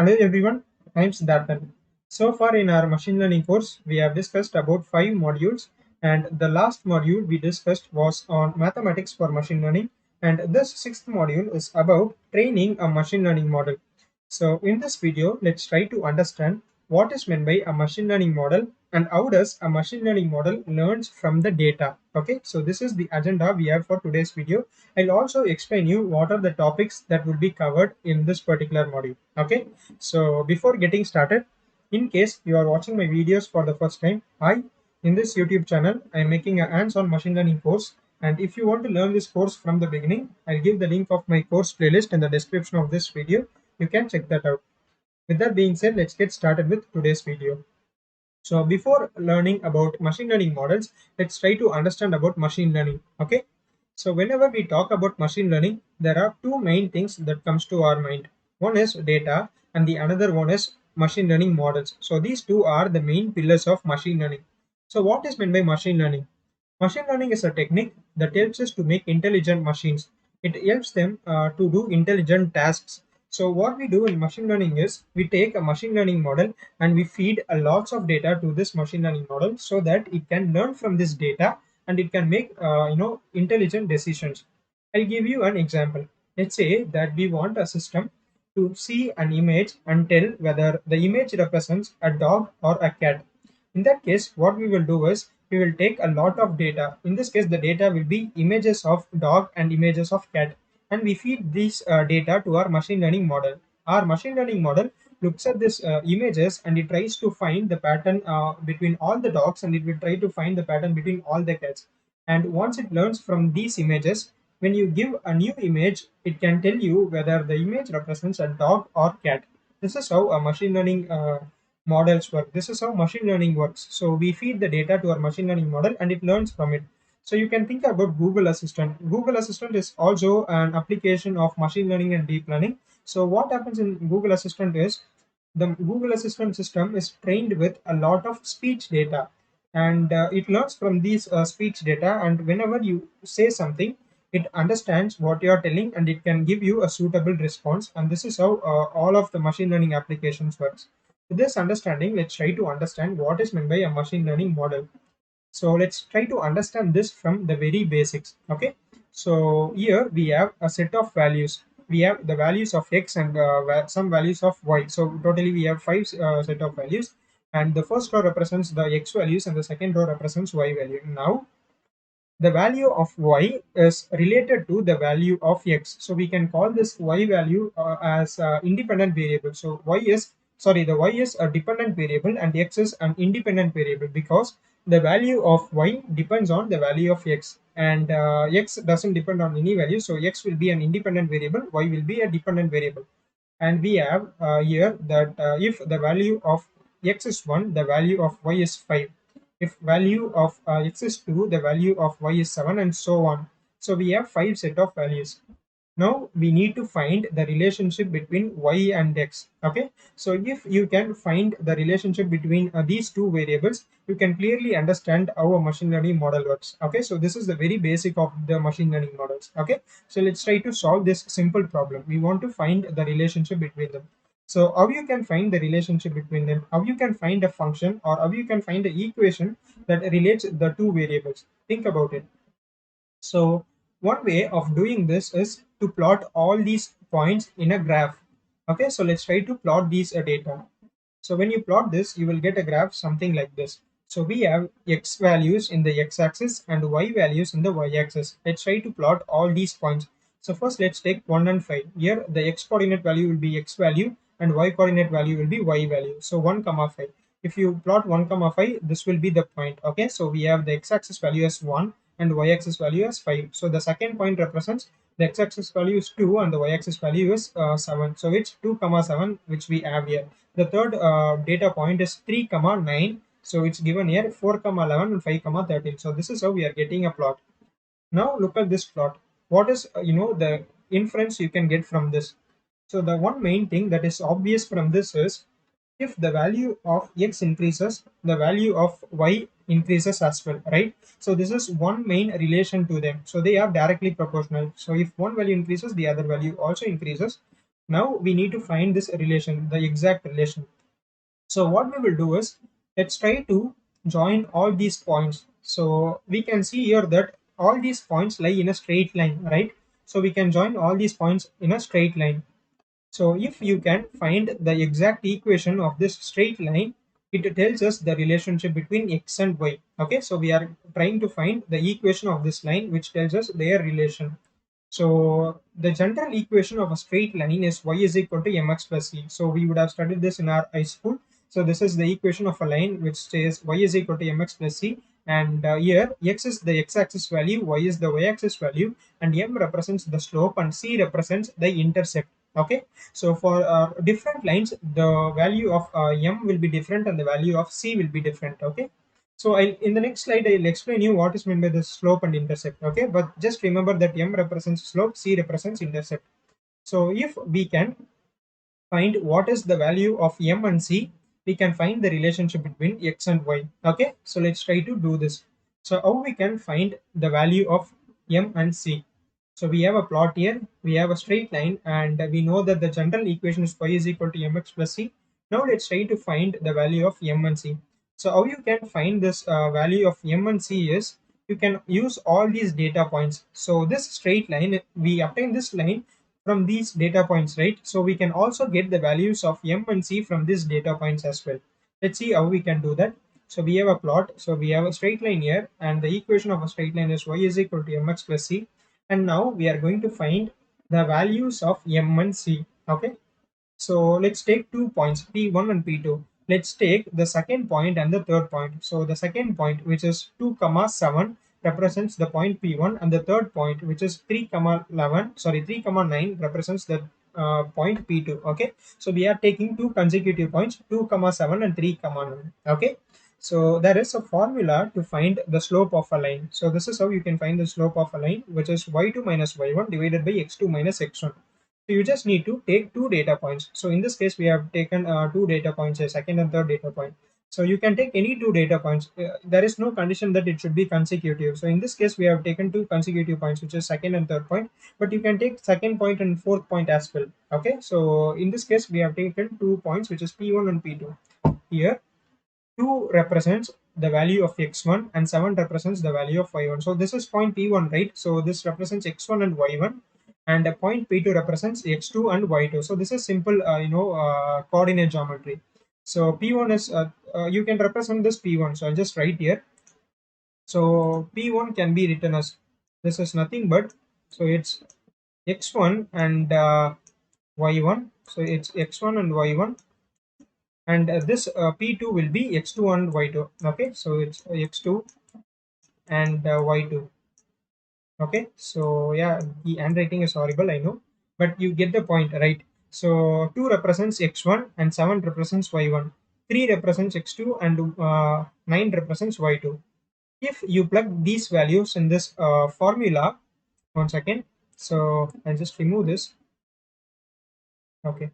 Hello everyone, I'm Siddharthan. So far in our machine learning course, we have discussed about 5 modules, and the last module we discussed was on mathematics for machine learning, and this sixth module is about training a machine learning model. So in this video, let's try to understand what is meant by a machine learning model and how does a machine learning model learns from the data. Okay, so this is the agenda we have for today's video. I'll also explain you what are the topics that will be covered in this particular module. Okay, so before getting started, in case you are watching my videos for the first time, in this YouTube channel, I am making a hands-on machine learning course. And if you want to learn this course from the beginning, I'll give the link of my course playlist in the description of this video. You can check that out. With that being said, let's get started with today's video. So before learning about machine learning models, let's try to understand about machine learning. Okay. So whenever we talk about machine learning, there are two main things that comes to our mind. One is data and the another one is machine learning models. So these two are the main pillars of machine learning. So what is meant by machine learning? Machine learning is a technique that helps us to make intelligent machines. It helps them to do intelligent tasks. So what we do in machine learning is we take a machine learning model and we feed a lots of data to this machine learning model so that it can learn from this data and it can make intelligent decisions. I'll give you an example. Let's say that we want a system to see an image and tell whether the image represents a dog or a cat. In that case, what we will do is we will take a lot of data. In this case, the data will be images of dog and images of cat, and we feed these data to our machine learning model. Our machine learning model looks at these images and it tries to find the pattern between all the dogs, and it will try to find the pattern between all the cats. And once it learns from these images, when you give a new image, it can tell you whether the image represents a dog or cat. This is how a machine learning models work. This is how machine learning works. So we feed the data to our machine learning model and it learns from it. So you can think about Google Assistant. Google Assistant is also an application of machine learning and deep learning. So what happens in Google Assistant is the Google Assistant system is trained with a lot of speech data, and it learns from these speech data, and whenever you say something, it understands what you are telling and it can give you a suitable response. And this is how all of the machine learning applications works. With this understanding, let's try to understand what is meant by a machine learning model. So let's try to understand this from the very basics. Okay. So here we have a set of values. We have the values of x and some values of y. So totally we have five set of values. And the first row represents the x values and the second row represents y value. Now the value of y is related to the value of x, so we can call this y value as independent variable. So the y is a dependent variable and x is an independent variable because the value of y depends on the value of x, and x doesn't depend on any value, so x will be an independent variable, y will be a dependent variable. And we have here that if the value of x is 1, the value of y is 5. If value of x is 2, the value of y is 7, and so on. So we have 5 set of values. Now we need to find the relationship between y and x. Okay, so if you can find the relationship between these two variables, you can clearly understand how a machine learning model works. Okay, so this is the very basic of the machine learning models. Okay, so let's try to solve this simple problem. We want to find the relationship between them. So how you can find the relationship between them, how you can find a function, or how you can find the equation that relates the two variables. Think about it. So one way of doing this is to plot all these points in a graph. Okay, so let's try to plot these data. So when you plot this, you will get a graph something like this. So we have x values in the x-axis and y values in the y-axis. Let's try to plot all these points. So first let's take 1 and 5. Here the x coordinate value will be x value and y coordinate value will be y value. So 1 comma 5. If you plot 1 comma 5, this will be the point. Okay, so we have the x-axis value as 1 and y-axis value as 5. So the second point represents the x-axis value is 2 and the y-axis value is 7. So it's 2 comma 7 which we have here. The third data point is 3 comma 9. So it's given here 4 comma 11 and 5 comma 13. So this is how we are getting a plot. Now look at this plot. What is the inference you can get from this? So the one main thing that is obvious from this is if the value of x increases, the value of y increases as well, right? So this is one main relation to them. So they are directly proportional. So if one value increases, the other value also increases. Now we need to find this relation, the exact relation. So what we will do is, let's try to join all these points. So we can see here that all these points lie in a straight line, right? So we can join all these points in a straight line. So if you can find the exact equation of this straight line, it tells us the relationship between x and y. Okay, so we are trying to find the equation of this line which tells us their relation. So the general equation of a straight line is y is equal to mx plus c. So we would have studied this in our high school. So this is the equation of a line which says y is equal to mx plus c, and here x is the x-axis value, y is the y-axis value, and m represents the slope and c represents the intercept. Okay, so for different lines, the value of m will be different and the value of c will be different. Okay, so in the next slide, I'll explain you what is meant by the slope and intercept. Okay, but just remember that m represents slope, c represents intercept. So if we can find what is the value of m and c, we can find the relationship between x and y. Okay, so let's try to do this. So how we can find the value of m and c? So we have a plot here, we have a straight line, and we know that the general equation is y is equal to mx plus c. Now let's try to find the value of m and c. So how you can find this value of m and c is, you can use all these data points. So this straight line, we obtain this line from these data points, right? So we can also get the values of m and c from these data points as well. Let's see how we can do that. So we have a plot, so we have a straight line here, and the equation of a straight line is y is equal to mx plus c. And now we are going to find the values of m and c. Okay, so let's take 2 points, P1 and P2. Let's take the second point and the third point. So the second point, which is 2 comma 7, represents the point P1, and the third point, which is 3 comma 11, sorry, 3 comma 9, represents the point P2. Okay, so we are taking two consecutive points, 2 comma 7 and 3 comma 9. Okay, so there is a formula to find the slope of a line. So this is how you can find the slope of a line, which is y2 minus y1 divided by x2 minus x1. So you just need to take two data points. So in this case, we have taken two data points, a second and third data point. So you can take any two data points. There is no condition that it should be consecutive. So in this case, we have taken two consecutive points, which is second and third point. But you can take second point and fourth point as well. Okay. So in this case, we have taken 2 points, which is P1 and P2. Here, 2 represents the value of x1 and 7 represents the value of y1. So this is point P1, right? So this represents x1 and y1, and a point P2 represents x2 and y2. So this is simple, coordinate geometry. So P1 is, you can represent this P1. So I'll just write here. So P1 can be written as, this is nothing but, so it's x1 and y1. So it's x1 and y1, and this P2 will be x2 and y2. Okay, so it's x2 and y2. Okay, so yeah, the handwriting is horrible, I know, but you get the point, right? So 2 represents x1 and 7 represents y1, 3 represents x2 and 9 represents y2. If you plug these values in this formula, 1 second, so I'll just remove this. Okay,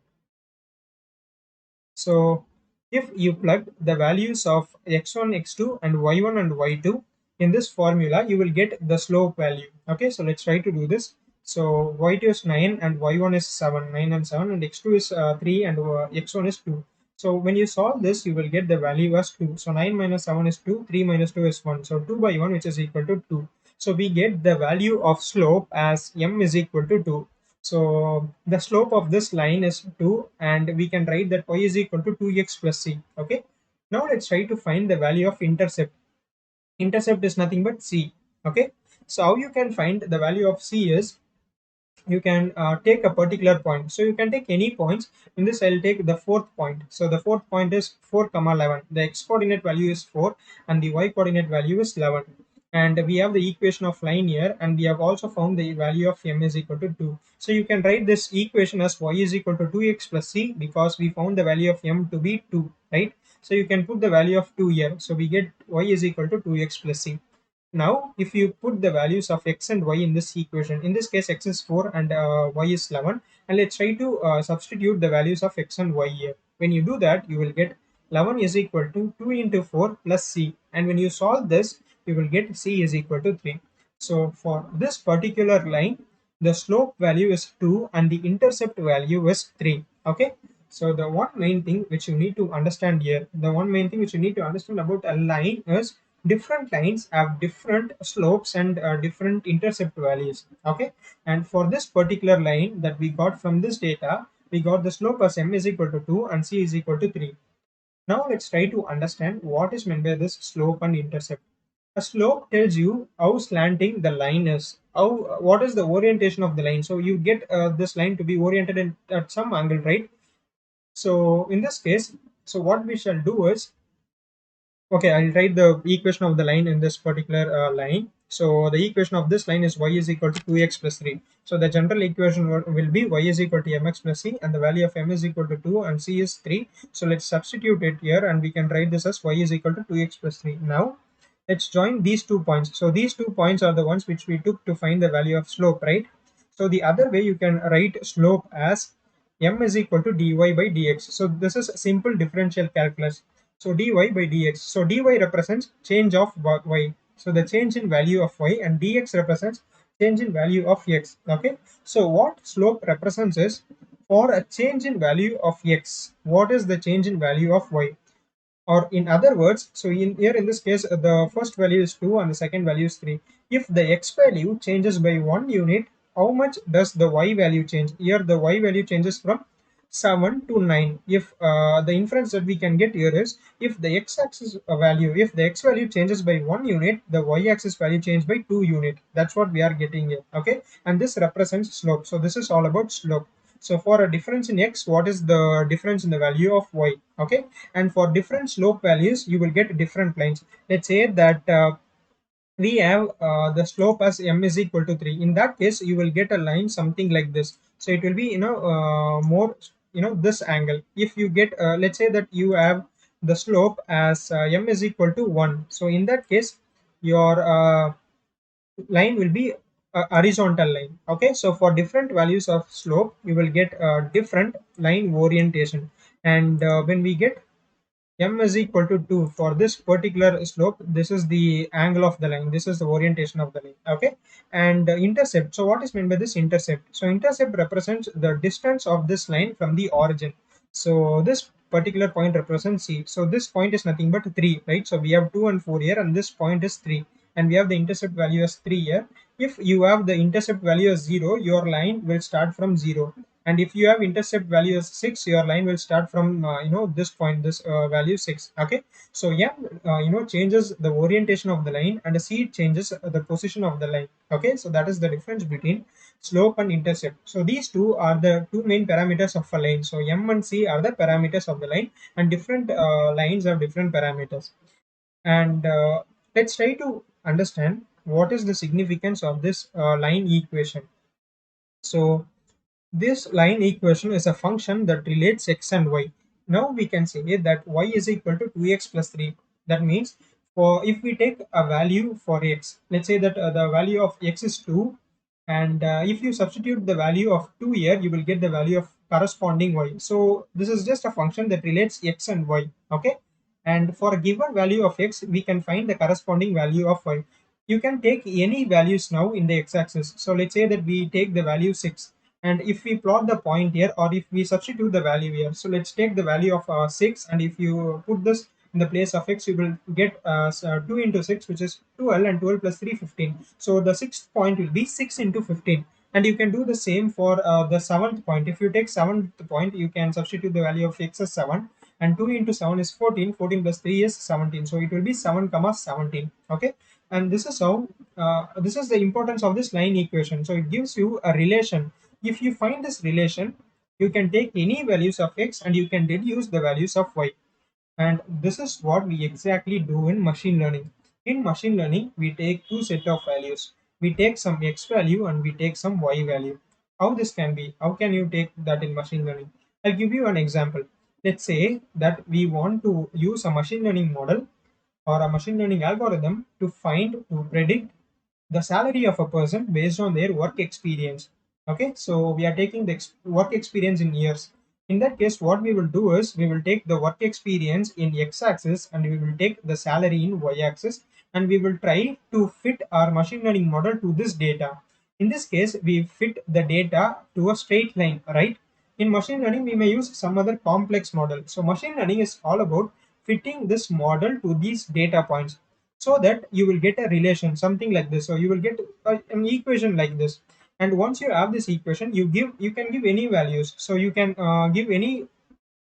so if you plug the values of x1, x2 and y1 and y2 in this formula, you will get the slope value. Okay, so let's try to do this. So y2 is 9 and y1 is 7, 9 and 7, and x2 is 3 and x1 is 2. So when you solve this, you will get the value as 2. So 9 minus 7 is 2, 3 minus 2 is 1. So 2 by 1, which is equal to 2. So we get the value of slope as m is equal to 2. So the slope of this line is 2, and we can write that y is equal to 2x plus c. Okay. Now let's try to find the value of intercept. Intercept is nothing but c. Okay. So how you can find the value of c is, you can take a particular point. So you can take any points. In this, I'll take the fourth point. So the fourth point is 4 comma 11. The x coordinate value is 4 and the y coordinate value is 11. And we have the equation of line here, and we have also found the value of m is equal to 2. So you can write this equation as y is equal to 2x plus c, because we found the value of m to be 2, right? So you can put the value of 2 here. So we get y is equal to 2x plus c. Now, if you put the values of x and y in this equation, in this case x is 4 and y is 11, and let's try to substitute the values of x and y here. When you do that, you will get 11 is equal to 2 into 4 plus c, and when you solve this, you will get c is equal to 3. So for this particular line, the slope value is 2 and the intercept value is 3. Okay, so the one main thing which you need to understand here, the one main thing which you need to understand about a line is different lines have different slopes and different intercept values. Okay, and for this particular line that we got from this data, we got the slope as m is equal to 2 and c is equal to 3. Now let's try to understand what is meant by this slope and intercept. A slope tells you how slanting the line is, how what is the orientation of the line. So you get this line to be oriented at some angle, right? So in this case, so what we shall do is, okay, I'll write the equation of the line in this particular line. So the equation of this line is y is equal to 2x plus 3. So the general equation will be y is equal to mx plus c, and the value of m is equal to 2 and c is 3. So let's substitute it here and we can write this as y is equal to 2x plus 3. Now let's join these 2 points. So these 2 points are the ones which we took to find the value of slope, right? So the other way you can write slope as m is equal to dy by dx. So this is simple differential calculus. So dy by dx. So dy represents change of y. So the change in value of y, and dx represents change in value of x. Okay. So what slope represents is for a change in value of x, what is the change in value of y? Or in other words, so in here in this case, the first value is 2 and the second value is 3. If the x value changes by 1 unit, how much does the y value change? Here the y value changes from 7 to 9. If the inference that we can get here is, if the x-axis value, if the x value changes by 1 unit, the y-axis value changes by 2 unit. That's what we are getting here. Okay, and this represents slope. So this is all about slope. So for a difference in x, what is the difference in the value of y? Okay, and for different slope values you will get different lines. Let's say that we have the slope as m is equal to 3. In that case you will get a line something like this. So it will be more this angle. If you get let's say that you have the slope as m is equal to 1, so in that case your line will be a horizontal line. Okay, so for different values of slope you will get a different line orientation. And when we get m is equal to 2 for this particular slope, this is the angle of the line, this is the orientation of the line. Okay, and intercept, so what is meant by this intercept? So intercept represents the distance of this line from the origin. So this particular point represents c. So this point is nothing but 3, right? So we have 2 and 4 here, and this point is 3, and we have the intercept value as 3 here. If you have the intercept value as 0, your line will start from 0, and if you have intercept value as 6, your line will start from this point, this value 6. Okay, so yeah, changes the orientation of the line, and c changes the position of the line. Okay, so that is the difference between slope and intercept. So these two are the two main parameters of a line. So m and c are the parameters of the line, and different lines have different parameters. And let's try to understand what is the significance of this line equation. So this line equation is a function that relates x and y. Now we can say that y is equal to 2x plus 3. That means for if we take a value for x, let's say that the value of x is 2, and if you substitute the value of 2 here, you will get the value of corresponding y. So this is just a function that relates x and y. Okay, and for a given value of x, we can find the corresponding value of y. You can take any values now in the x-axis. So let's say that we take the value 6, and if we plot the point here, or if we substitute the value here, so let's take the value of 6, and if you put this in the place of x, you will get 2 into 6, which is 12, and 12 plus 3 15. So the sixth point will be 6 into 15. And you can do the same for the seventh point. If you take seventh point, you can substitute the value of x as 7, and 2 into 7 is 14, 14 plus 3 is 17, so it will be 7 comma 17. Okay, and this is how this is the importance of this line equation. So it gives you a relation. If you find this relation, you can take any values of x and you can deduce the values of y. And this is what we exactly do in machine learning. In machine learning, we take two set of values. We take some x value and we take some y value. How this can be? How can you take that in machine learning? I'll give you an example. Let's say that we want to use a machine learning model or a machine learning algorithm to predict the salary of a person based on their work experience. Okay, so we are taking the work experience in years. In that case, what we will do is we will take the work experience in x-axis and we will take the salary in y-axis, and we will try to fit our machine learning model to this data. In this case, we fit the data to a straight line, right? In machine learning, we may use some other complex model. So machine learning is all about fitting this model to these data points so that you will get a relation, something like this. So you will get an equation like this. And once you have this equation, you can give any values. So you can give any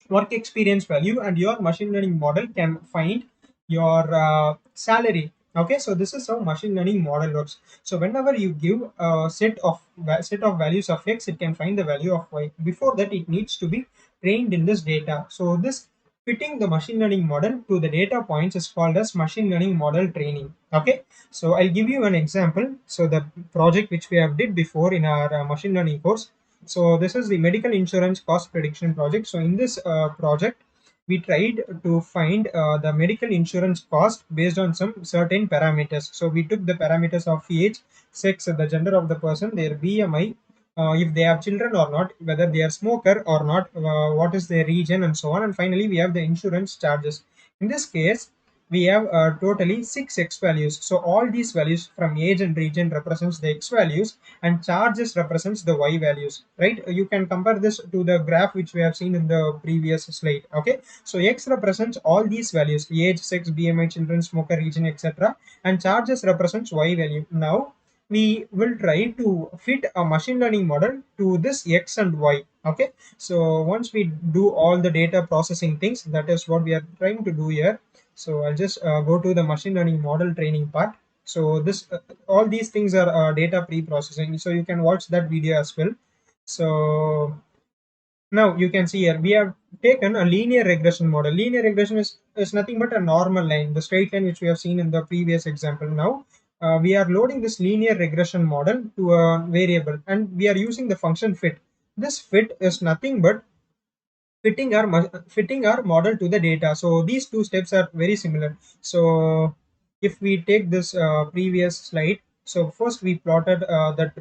work experience value, and your machine learning model can find your salary. Okay, so this is how machine learning model works. So whenever you give a set of values of x, it can find the value of y. Before that, it needs to be trained in this data. So this fitting the machine learning model to the data points is called as machine learning model training. Okay, so I'll give you an example. So the project which we have did before in our machine learning course, so this is the medical insurance cost prediction project. So in this project, we tried to find the medical insurance cost based on some certain parameters. So we took the parameters of age, sex, the gender of the person, their BMI, if they have children or not, whether they are smoker or not, what is their region, and so on. And finally, we have the insurance charges. In this case, we have totally 6 x values. So all these values from age and region represents the x values, and charges represents the y values, right? You can compare this to the graph which we have seen in the previous slide. Okay, so x represents all these values: age, sex, BMI, children, smoker, region, etc., and charges represents y value. Now we will try to fit a machine learning model to this x and y. Okay, so once we do all the data processing things, that is what we are trying to do here. So I'll just go to the machine learning model training part. So this all these things are data pre-processing, so you can watch that video as well. So now you can see here we have taken a linear regression model. Linear regression is nothing but a normal line, the straight line which we have seen in the previous example. Now we are loading this linear regression model to a variable, and we are using the function fit. This fit is nothing but fitting our model to the data. So these two steps are very similar. So if we take this previous slide, so first we plotted that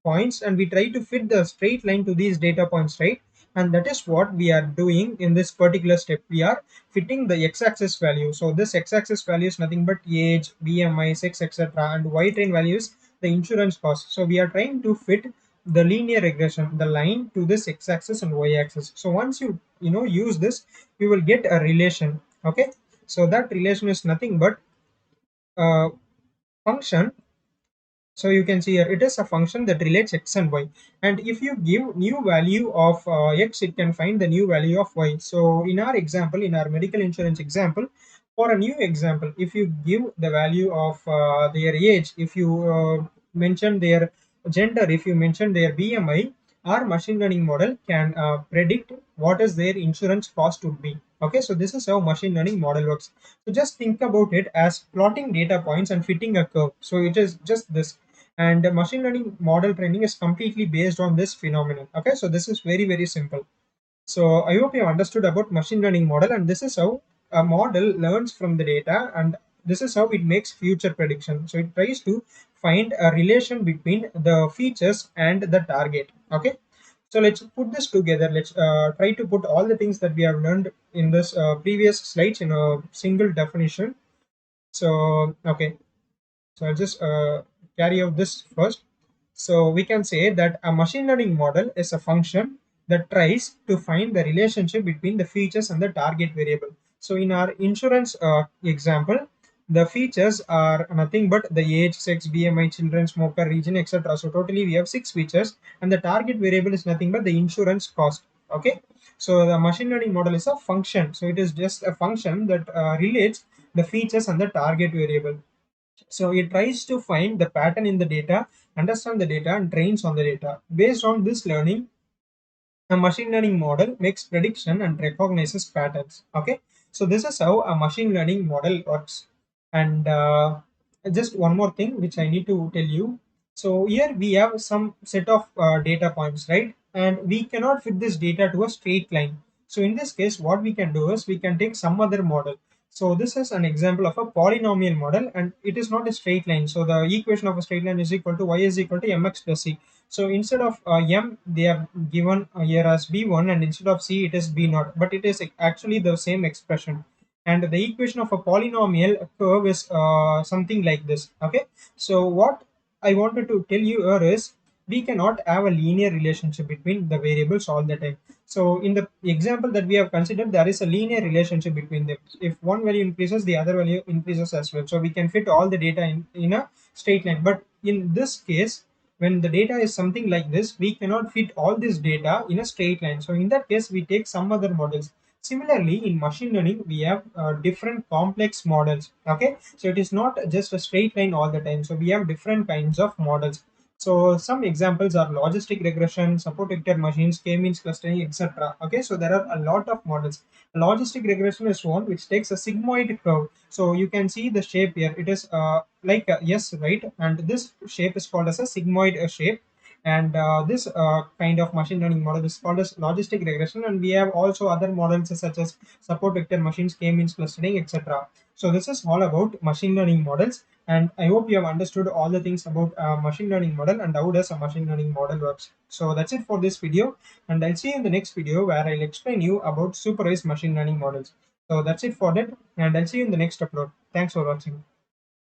points, and we try to fit the straight line to these data points, right? And that is what we are doing in this particular step. We are fitting the x-axis value. So this x-axis value is nothing but age, BMI, sex, etc., and y-train values the insurance cost. So we are trying to fit the linear regression, the line, to this x-axis and y-axis. So once you use this, you will get a relation. Okay, so that relation is nothing but a function. So you can see here it is a function that relates x and y, and if you give new value of x, it can find the new value of y. So in our example, in our medical insurance example, for a new example, if you give the value of their age, if you mention their gender, if you mention their BMI, our machine learning model can predict what is their insurance cost would be. Okay, so this is how machine learning model works. So just think about it as plotting data points and fitting a curve. So it is just this, and machine learning model training is completely based on this phenomenon. Okay, so this is very, very simple. So I hope you have understood about machine learning model, and this is how a model learns from the data, and this is how it makes future prediction. So it tries to find a relation between the features and the target. Okay, so let's put this together. Let's try to put all the things that we have learned in this previous slides in a single definition. So okay, so I'll just carry out this first. So we can say that a machine learning model is a function that tries to find the relationship between the features and the target variable. So in our insurance example, the features are nothing but the age, sex, BMI, children, smoker, region, etc. So totally we have 6 features, and the target variable is nothing but the insurance cost. Okay, so the machine learning model is a function. So it is just a function that relates the features and the target variable. So it tries to find the pattern in the data, understand the data, and trains on the data. Based on this learning, a machine learning model makes prediction and recognizes patterns. Okay, so this is how a machine learning model works. And just one more thing which I need to tell you. So here we have some set of data points, right? And we cannot fit this data to a straight line. So in this case, what we can do is we can take some other model. So this is an example of a polynomial model, and it is not a straight line. So the equation of a straight line is equal to y is equal to mx plus c. So instead of m, they have given here as b1, and instead of c, it is b0. But it is actually the same expression. And the equation of a polynomial curve is something like this. Okay. So what I wanted to tell you here is we cannot have a linear relationship between the variables all the time. So in the example that we have considered, there is a linear relationship between them. If one value increases, the other value increases as well. So we can fit all the data in a straight line. But in this case, when the data is something like this, we cannot fit all this data in a straight line. So in that case, we take some other models. Similarly, in machine learning, we have different complex models. Okay, so it is not just a straight line all the time. So we have different kinds of models. So some examples are logistic regression, support vector machines, k-means clustering, etc. Okay, so there are a lot of models. Logistic regression is one which takes a sigmoid curve. So you can see the shape here. It is like yes, right, and this shape is called as a sigmoid shape. And this kind of machine learning model is called as logistic regression. And we have also other models such as support vector machines, k-means clustering, etc. So this is all about machine learning models. And I hope you have understood all the things about machine learning model and how does a machine learning model works. So that's it for this video. And I'll see you in the next video where I'll explain you about supervised machine learning models. So that's it for that. And I'll see you in the next upload. Thanks for watching.